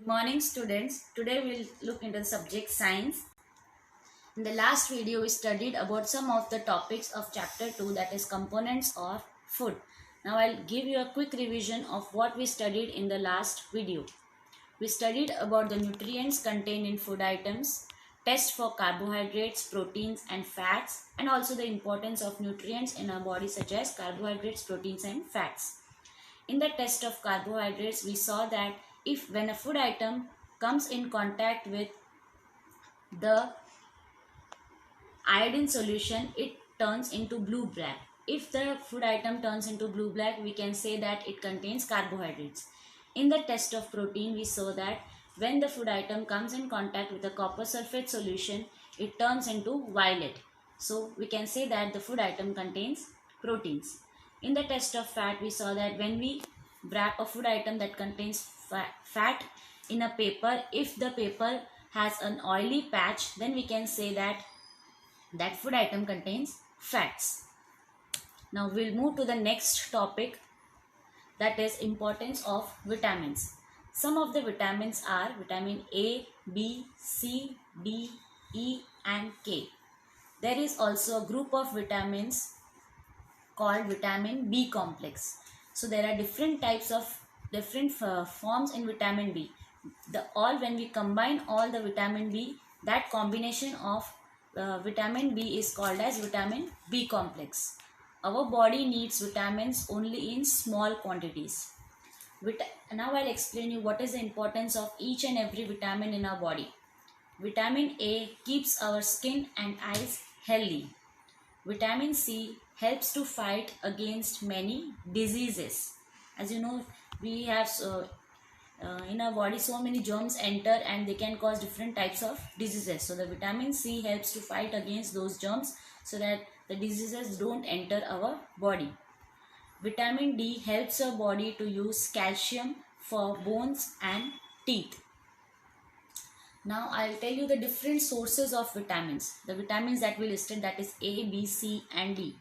morning, students. Today we'll look into the subject science. In the last video we studied about some of the topics of chapter 2, that is components of food. Now I'll give you a quick revision of what we studied in the last video. We studied about the nutrients contained in food items, test for carbohydrates, proteins and fats, and also the importance of nutrients in our body such as carbohydrates, proteins and fats. In the test of carbohydrates, we saw that if when a food item comes in contact with the iodine solution, it turns into blue black. If the food item turns into blue black, we can say that it contains carbohydrates. In the test of protein, we saw that when the food item comes in contact with the copper sulfate solution, it turns into violet. So we can say that the food item contains proteins. In the test of fat, we saw that when we wrap a food item that contains fat in a paper, if the paper has an oily patch, then we can say that that food item contains fats. Now we'll move to the next topic, that is importance of vitamins. Some of the vitamins are vitamin A, B, C, D, E and K. There is also a group of vitamins called vitamin B complex. So there are different types of different forms in vitamin B. When we combine all the vitamin B, that combination of vitamin B is called as vitamin B complex. Our body needs vitamins only in small quantities. Now I'll explain you what is the importance of each and every vitamin in our body. Vitamin A keeps our skin and eyes healthy. Vitamin C helps to fight against many diseases. As you know, we have in our body so many germs enter and they can cause different types of diseases. So the vitamin C helps to fight against those germs so that the diseases don't enter our body. Vitamin D helps our body to use calcium for bones and teeth. Now I'll tell you the different sources of vitamins. The vitamins that we listed, that is A, B, C and D.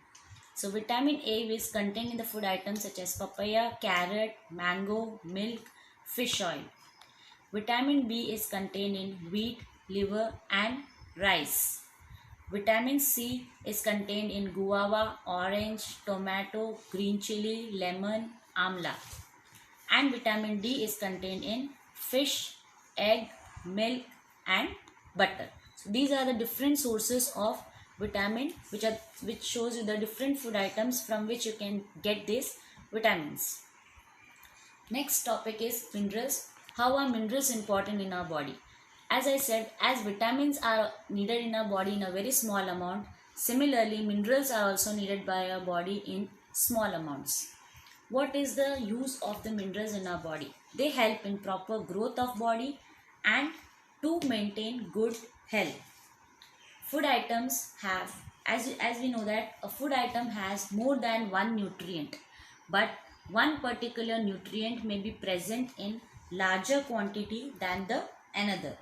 So vitamin A is contained in the food items such as papaya, carrot, mango, milk, fish oil. Vitamin B is contained in wheat, liver and rice. Vitamin C is contained in guava, orange, tomato, green chili, lemon, amla. And vitamin D is contained in fish, egg, milk and butter. So these are the different sources of vitamin which shows you the different food items from which you can get these vitamins. Next topic is minerals. How are minerals important in our body? As I said, as vitamins are needed in our body in a very small amount, similarly minerals are also needed by our body in small amounts. What is the use of the minerals in our body? They help in proper growth of body and to maintain good health. Food items have, as we know that a food item has more than one nutrient, but one particular nutrient may be present in larger quantity than the another.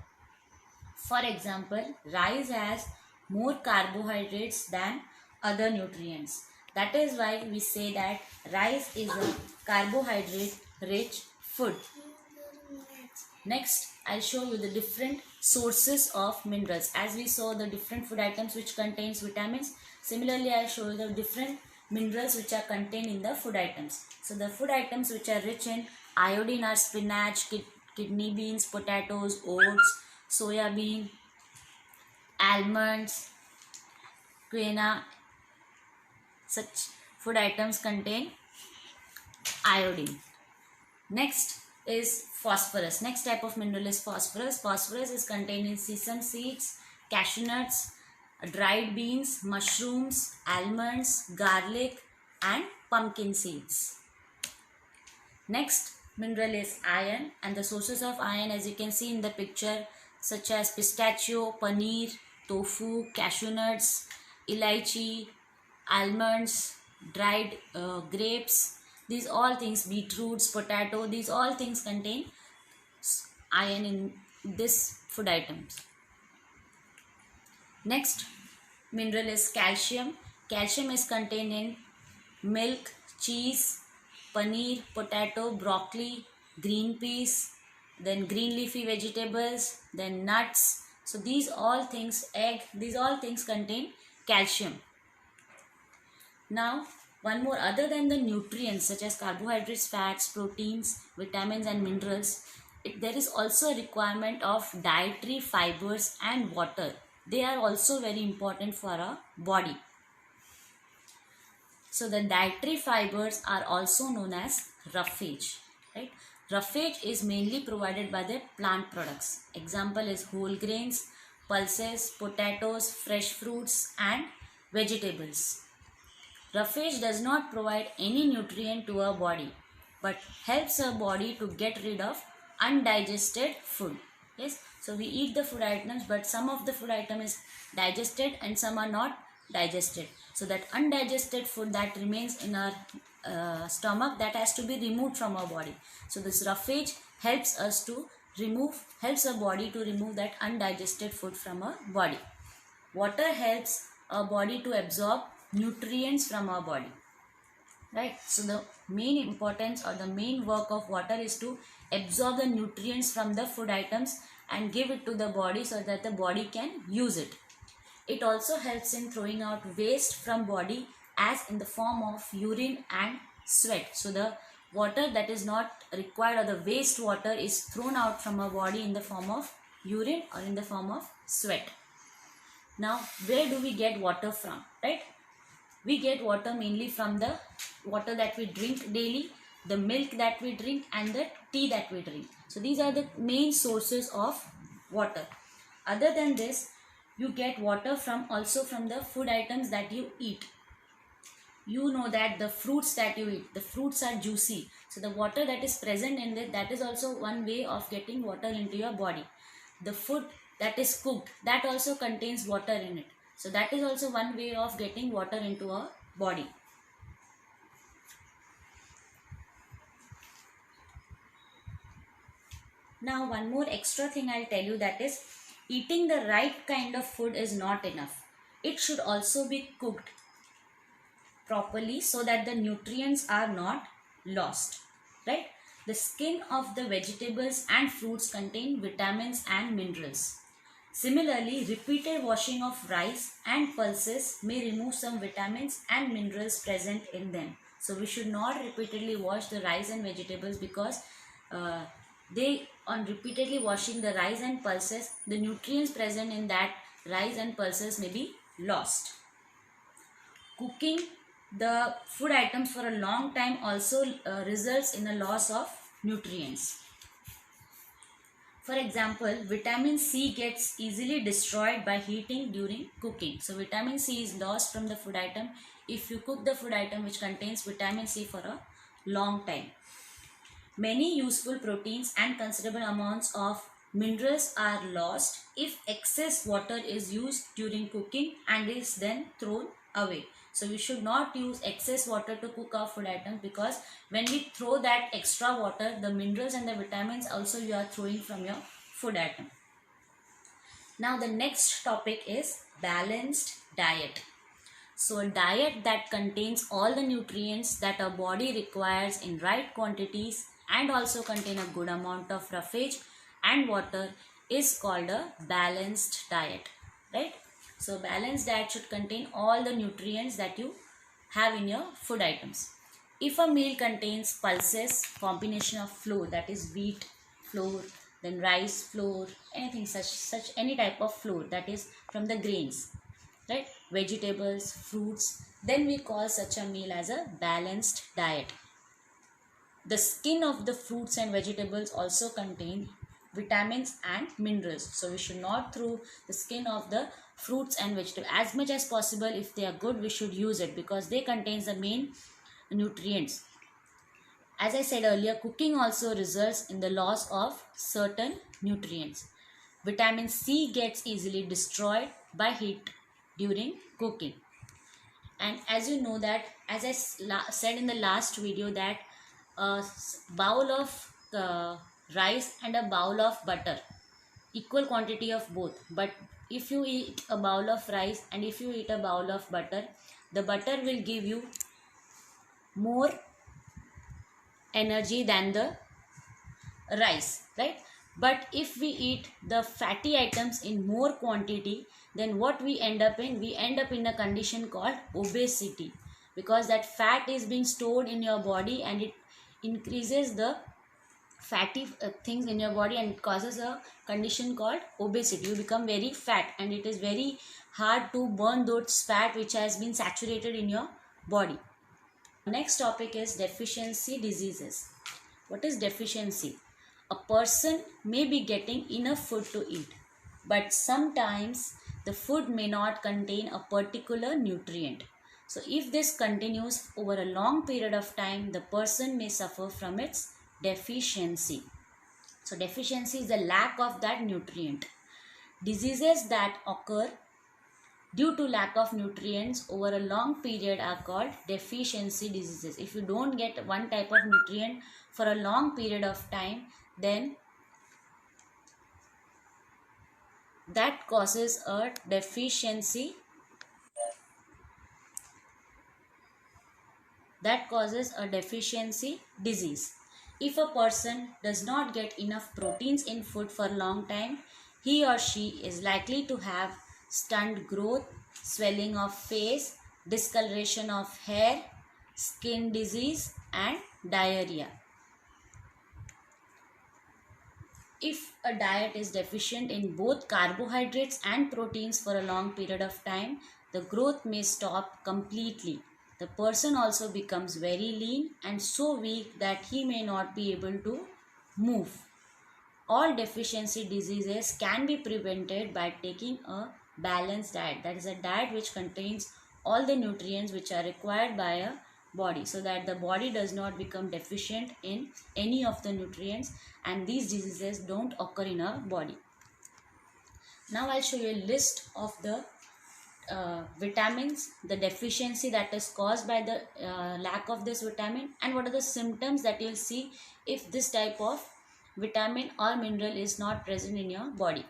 For example, rice has more carbohydrates than other nutrients. That is why we say that rice is a carbohydrate rich food. Next, I'll show you the different sources of minerals. As we saw the different food items which contains vitamins, similarly I'll show you the different minerals which are contained in the food items. So the food items which are rich in iodine are spinach, kidney beans, potatoes, oats, soya bean, almonds, quinoa. Such food items contain iodine. Next is phosphorus. Next type of mineral is phosphorus. Phosphorus is contained in sesame seeds, cashew nuts, dried beans, mushrooms, almonds, garlic and pumpkin seeds. Next mineral is iron, and the sources of iron, as you can see in the picture, such as pistachio, paneer, tofu, cashew nuts, elaichi, almonds, dried grapes. These all things, beetroots, potato, these all things contain iron in this food items. Next mineral is calcium. Calcium is contained in milk, cheese, paneer, potato, broccoli, green peas, then green leafy vegetables, then nuts. So these all things, egg, these all things contain calcium. Now, one more, other than the nutrients such as carbohydrates, fats, proteins, vitamins and minerals, there is also a requirement of dietary fibers and water. They are also very important for our body. So the dietary fibers are also known as roughage, right? Roughage is mainly provided by the plant products. Example is whole grains, pulses, potatoes, fresh fruits and vegetables. Roughage does not provide any nutrient to our body, but helps our body to get rid of undigested food. Yes, so we eat the food items, but some of the food item is digested and some are not digested. So that undigested food that remains in our stomach, that has to be removed from our body. So this roughage helps us to helps our body to remove that undigested food from our body. Water helps our body to absorb nutrients from our body, right? So the main importance or the main work of water is to absorb the nutrients from the food items and give it to the body so that the body can use it. It also helps in throwing out waste from body as in the form of urine and sweat. So the water that is not required or the waste water is thrown out from our body in the form of urine or in the form of sweat. Now, where do we get water from, right? We get water mainly from the water that we drink daily, the milk that we drink and the tea that we drink. So these are the main sources of water. Other than this, you get water also from the food items that you eat. You know that the fruits that you eat, the fruits are juicy. So the water that is present in it, that is also one way of getting water into your body. The food that is cooked, that also contains water in it. So that is also one way of getting water into our body. Now one more extra thing I'll tell you, that is eating the right kind of food is not enough. It should also be cooked properly so that the nutrients are not lost, right? The skin of the vegetables and fruits contain vitamins and minerals. Similarly, repeated washing of rice and pulses may remove some vitamins and minerals present in them. So we should not repeatedly wash the rice and vegetables because on repeatedly washing the rice and pulses, the nutrients present in that rice and pulses may be lost. Cooking the food items for a long time also results in a loss of nutrients. For example, vitamin C gets easily destroyed by heating during cooking. So vitamin C is lost from the food item if you cook the food item which contains vitamin C for a long time. Many useful proteins and considerable amounts of minerals are lost if excess water is used during cooking and is then thrown away. So we should not use excess water to cook our food items, because when we throw that extra water, the minerals and the vitamins also you are throwing from your food item. Now the next topic is balanced diet. So a diet that contains all the nutrients that our body requires in right quantities and also contain a good amount of roughage and water is called a balanced diet, right? So balanced diet should contain all the nutrients that you have in your food items. If a meal contains pulses, combination of flour, that is wheat flour, then rice flour, anything such any type of flour that is from the grains, right? Vegetables, fruits, then we call such a meal as a balanced diet. The skin of the fruits and vegetables also contain vitamins and minerals. So we should not throw the skin of the fruits and vegetables. As much as possible, if they are good, we should use it because they contain the main nutrients. As I said earlier, cooking also results in the loss of certain nutrients. Vitamin C gets easily destroyed by heat during cooking. And as you know that, as I said in the last video, that a bowl of rice and a bowl of butter, equal quantity of both, but if you eat a bowl of rice and if you eat a bowl of butter, the butter will give you more energy than the rice, right? But if we eat the fatty items in more quantity, then what we end up in? We end up in a condition called obesity, because that fat is being stored in your body and it increases the fatty things in your body and it causes a condition called obesity. You become very fat and it is very hard to burn those fat which has been saturated in your body. Next topic is deficiency diseases. What is deficiency? A person may be getting enough food to eat, but sometimes the food may not contain a particular nutrient. So if this continues over a long period of time, the person may suffer from its deficiency. So deficiency is the lack of that nutrient. Diseases that occur due to lack of nutrients over a long period are called deficiency diseases. If you don't get one type of nutrient for a long period of time, then that causes a deficiency disease. If a person does not get enough proteins in food for a long time, he or she is likely to have stunted growth, swelling of face, discoloration of hair, skin disease and diarrhea. If a diet is deficient in both carbohydrates and proteins for a long period of time, the growth may stop completely. The person also becomes very lean and so weak that he may not be able to move. All deficiency diseases can be prevented by taking a balanced diet. That is a diet which contains all the nutrients which are required by a body, so that the body does not become deficient in any of the nutrients and these diseases don't occur in our body. Now I'll show you a list of the vitamins, the deficiency that is caused by the lack of this vitamin, and what are the symptoms that you'll see if this type of vitamin or mineral is not present in your body.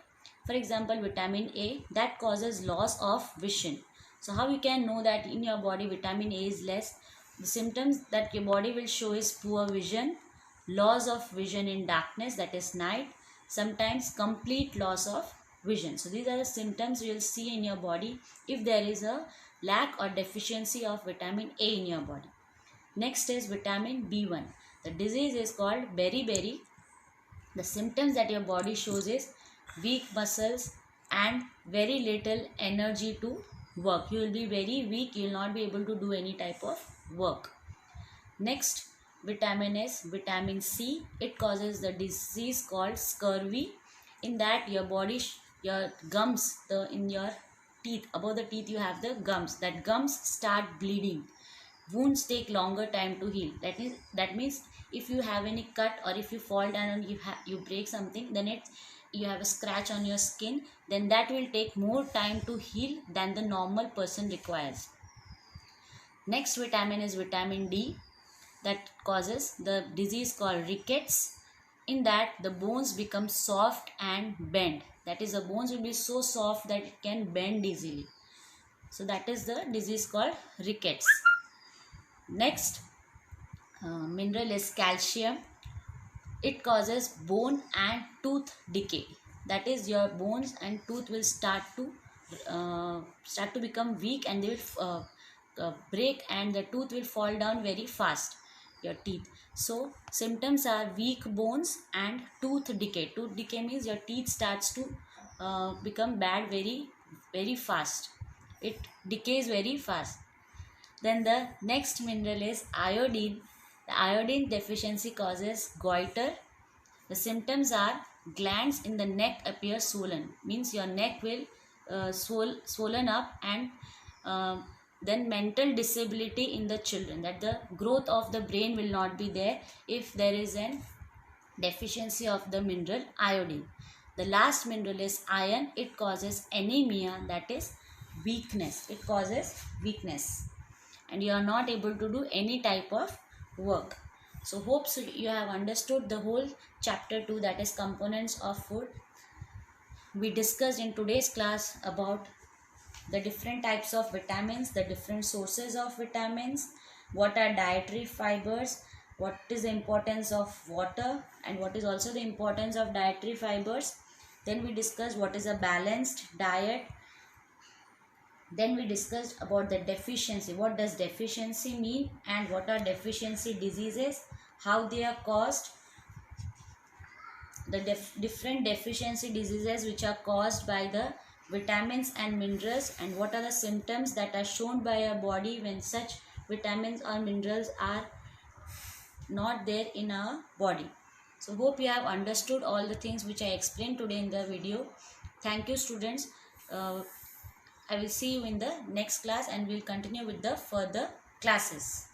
For example, vitamin A, that causes loss of vision. So how you can know that in your body vitamin A is less? The symptoms that your body will show is poor vision, loss of vision in darkness, that is night, sometimes complete loss of vision. So these are the symptoms you will see in your body if there is a lack or deficiency of vitamin A in your body. Next is vitamin B1. The disease is called beriberi. The symptoms that your body shows is weak muscles and very little energy to work. You will be very weak. You will not be able to do any type of work. Next vitamin is vitamin C. It causes the disease called scurvy. In that your body, your gums, in your teeth, above the teeth you have the gums. That gums start bleeding. Wounds take longer time to heal. That means if you have any cut or if you fall down and you break something, then you have a scratch on your skin, then that will take more time to heal than the normal person requires. Next vitamin is vitamin D. That causes the disease called rickets. In that the bones become soft and bend. That is, the bones will be so soft that it can bend easily. So that is the disease called rickets. Next mineral is calcium. It causes bone and tooth decay. That is, your bones and tooth will start to become weak and they will break and the tooth will fall down very fast, your teeth. So symptoms are weak bones and tooth decay. Tooth decay means your teeth starts to become bad very, very fast. It decays very fast. Then the next mineral is iodine. The iodine deficiency causes goiter. The symptoms are glands in the neck appear swollen. Means your neck will swollen up, and then mental disability in the children. That the growth of the brain will not be there if there is an deficiency of the mineral iodine. The last mineral is iron. It causes anemia, that is weakness. It causes weakness and you are not able to do any type of work. So hope you have understood the whole chapter 2, that is components of food. We discussed in today's class about the different types of vitamins, the different sources of vitamins, what are dietary fibers, what is the importance of water and what is also the importance of dietary fibers. Then we discussed what is a balanced diet. Then we discussed about the deficiency. What does deficiency mean and what are deficiency diseases, how they are caused, the different deficiency diseases which are caused by the vitamins and minerals, and what are the symptoms that are shown by our body when such vitamins or minerals are not there in our body. So hope you have understood all the things which I explained today in the video. Thank you, students. I will see you in the next class and we'll continue with the further classes.